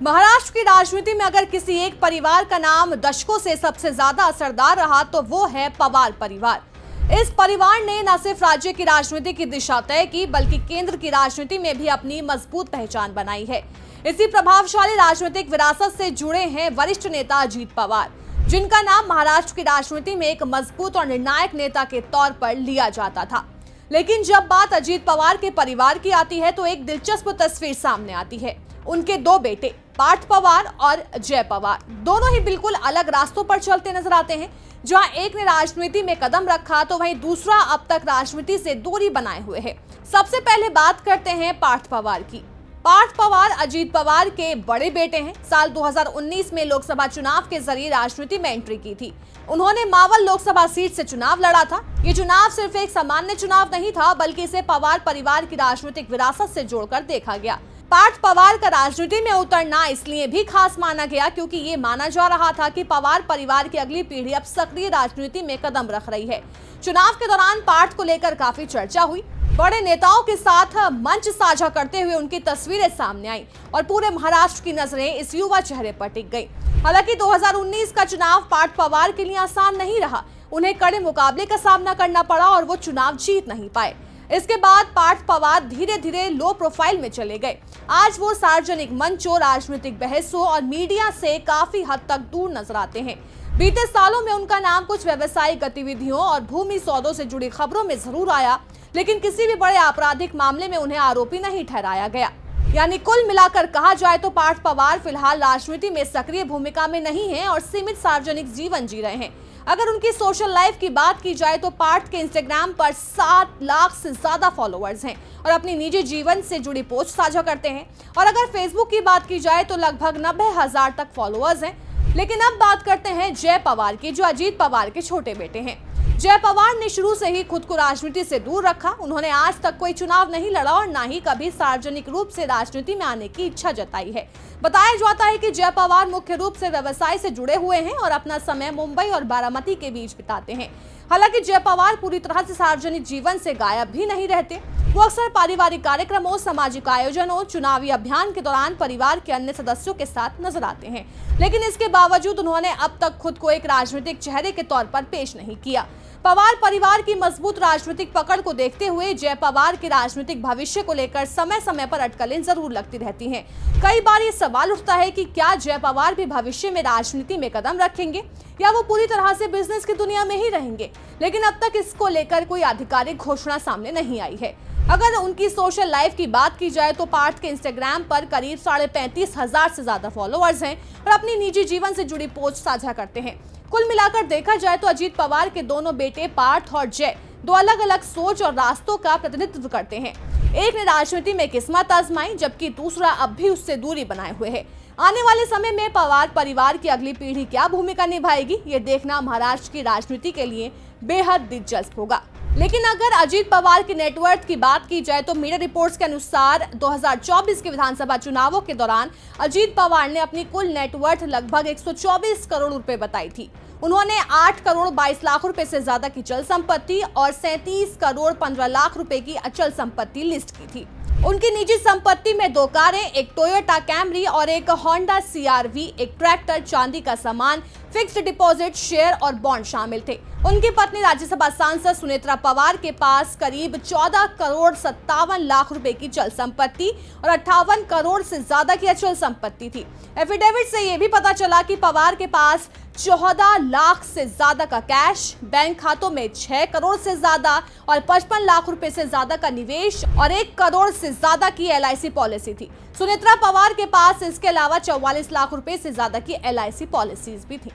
महाराष्ट्र की राजनीति में अगर किसी एक परिवार का नाम दशकों से सबसे ज्यादा असरदार रहा तो वो है पवार परिवार। इस परिवार ने न सिर्फ राज्य की राजनीति की दिशा तय की बल्कि केंद्र की राजनीति में भी अपनी मजबूत पहचान बनाई है। इसी प्रभावशाली राजनीतिक विरासत से जुड़े हैं वरिष्ठ नेता अजीत पवार, जिनका नाम महाराष्ट्र की राजनीति में एक मजबूत और निर्णायक नेता के तौर पर लिया जाता था। लेकिन जब बात अजीत पवार के परिवार की आती है तो एक दिलचस्प तस्वीर सामने आती है। उनके दो बेटे पार्थ पवार और जय पवार दोनों ही बिल्कुल अलग रास्तों पर चलते नजर आते हैं। जहां एक ने राजनीति में कदम रखा तो वहीं दूसरा अब तक राजनीति से दूरी बनाए हुए है। सबसे पहले बात करते हैं पार्थ पवार की। पार्थ पवार अजीत पवार के बड़े बेटे हैं। साल 2019 में लोकसभा चुनाव के जरिए राजनीति में एंट्री की थी। उन्होंने मावल लोकसभा सीट से चुनाव लड़ा था। ये चुनाव सिर्फ एक सामान्य चुनाव नहीं था बल्कि इसे पवार परिवार की राजनीतिक विरासत से जोड़कर देखा गया। पार्थ पवार का राजनीति में उतरना इसलिए भी खास माना गया क्योंकि ये माना जा रहा था कि पवार परिवार की अगली पीढ़ी अब सक्रिय राजनीति में कदम रख रही है। चुनाव के दौरान पार्थ को लेकर काफी चर्चा हुई। बड़े नेताओं के साथ मंच साझा करते हुए उनकी तस्वीरें सामने आई और पूरे महाराष्ट्र की नजरें इस युवा चेहरे पर टिक गई। हालांकि 2019 का चुनाव पार्थ पवार के लिए आसान नहीं रहा। उन्हें कड़े मुकाबले का सामना करना पड़ा और वो चुनाव जीत नहीं पाए। इसके बाद पार्थ पवार धीरे धीरे लो प्रोफाइल में चले गए। आज वो सार्वजनिक मंचों, राजनीतिक बहसों और मीडिया से काफी हद तक दूर नजर आते हैं। बीते सालों में उनका नाम कुछ व्यवसायिक गतिविधियों और भूमि सौदों से जुड़ी खबरों में जरूर आया, लेकिन किसी भी बड़े आपराधिक मामले में उन्हें आरोपी नहीं ठहराया गया। यानी कुल मिलाकर कहा जाए तो पार्थ पवार फिलहाल राजनीति में सक्रिय भूमिका में नहीं है और सीमित सार्वजनिक जीवन जी रहे हैं। अगर उनकी सोशल लाइफ की बात की जाए तो पार्थ के इंस्टाग्राम पर 7 लाख से ज्यादा फॉलोअर्स हैं और अपनी निजी जीवन से जुड़ी पोस्ट साझा करते हैं। और अगर फेसबुक की बात की जाए तो लगभग 90,000 तक फॉलोअर्स हैं। लेकिन अब बात करते हैं जय पवार की, जो अजीत पवार के छोटे बेटे हैं। जय पवार ने शुरू से ही खुद को राजनीति से दूर रखा। उन्होंने आज तक कोई चुनाव नहीं लड़ा और ना ही कभी सार्वजनिक रूप से राजनीति में आने की इच्छा जताई है। बताया जाता है कि जय पवार मुख्य रूप से व्यवसाय से जुड़े हुए हैं और अपना समय मुंबई और बारामती के बीच बिताते हैं। हालांकि जय पवार पूरी तरह से सार्वजनिक जीवन से गायब भी नहीं रहते। वो अक्सर पारिवारिक कार्यक्रमों, सामाजिक आयोजनों, चुनावी अभियान के दौरान परिवार के अन्य सदस्यों के साथ नजर आते हैं। लेकिन इसके बावजूद उन्होंने अब तक खुद को एक राजनीतिक चेहरे के तौर पर पेश नहीं किया। पवार परिवार की मजबूत राजनीतिक पकड़ को देखते हुए जय पवार के राजनीतिक भविष्य को लेकर समय समय पर अटकलें जरूर लगती रहती हैं। कई बार ये सवाल उठता है कि क्या जय पवार भी भविष्य में राजनीति में कदम रखेंगे या वो पूरी तरह से बिजनेस की दुनिया में ही रहेंगे। लेकिन अब तक इसको लेकर कोई आधिकारिक घोषणा सामने नहीं आई है। अगर उनकी सोशल लाइफ की बात की जाए तो पार्थ के इंस्टाग्राम पर करीब 35,500 से ज्यादा फॉलोअर्स हैं और अपनी निजी जीवन से जुड़ी पोस्ट साझा करते हैं। कुल मिलाकर देखा जाए तो अजीत पवार के दोनों बेटे पार्थ और जय दो अलग अलग सोच और रास्तों का प्रतिनिधित्व करते हैं। एक ने राजनीति में किस्मत आजमाई जबकि दूसरा अब भी उससे दूरी बनाए हुए है। आने वाले समय में पवार परिवार की अगली पीढ़ी क्या भूमिका निभाएगी, ये देखना महाराष्ट्र की राजनीति के लिए बेहद दिलचस्प होगा। लेकिन अगर अजीत पवार की नेटवर्थ की बात की जाए तो मीडिया रिपोर्ट्स के अनुसार 2024 के विधानसभा चुनावों के दौरान अजीत पवार ने अपनी कुल नेटवर्थ लगभग 124 करोड़ रुपए बताई थी। उन्होंने 8 करोड़ 22 लाख रुपए से ज्यादा की चल संपत्ति और 37 करोड़ 15 लाख रुपए की अचल संपत्ति लिस्ट की थी। उनकी निजी संपत्ति में 2 कारें, एक टोयोटा कैमरी और एक होंडा CR-V, एक ट्रैक्टर, चांदी का सामान, फिक्स्ड डिपॉजिट, शेयर और बॉन्ड शामिल थे। उनकी पत्नी राज्यसभा सांसद सुनेत्रा पवार के पास करीब 14 करोड़ 57 लाख रुपए की चल संपत्ति और 58 करोड़ से ज्यादा की अचल संपत्ति थी। एफिडेविट से यह भी पता चला कि पवार के पास 14 लाख से ज्यादा का कैश, बैंक खातों में 6 करोड़ से ज्यादा और 55 लाख रुपए से ज्यादा का निवेश और 1 करोड़ से ज्यादा की LIC पॉलिसी थी। सुनेत्रा पवार के पास इसके अलावा 44 लाख रुपए से ज्यादा की LIC पॉलिसीज भी थी।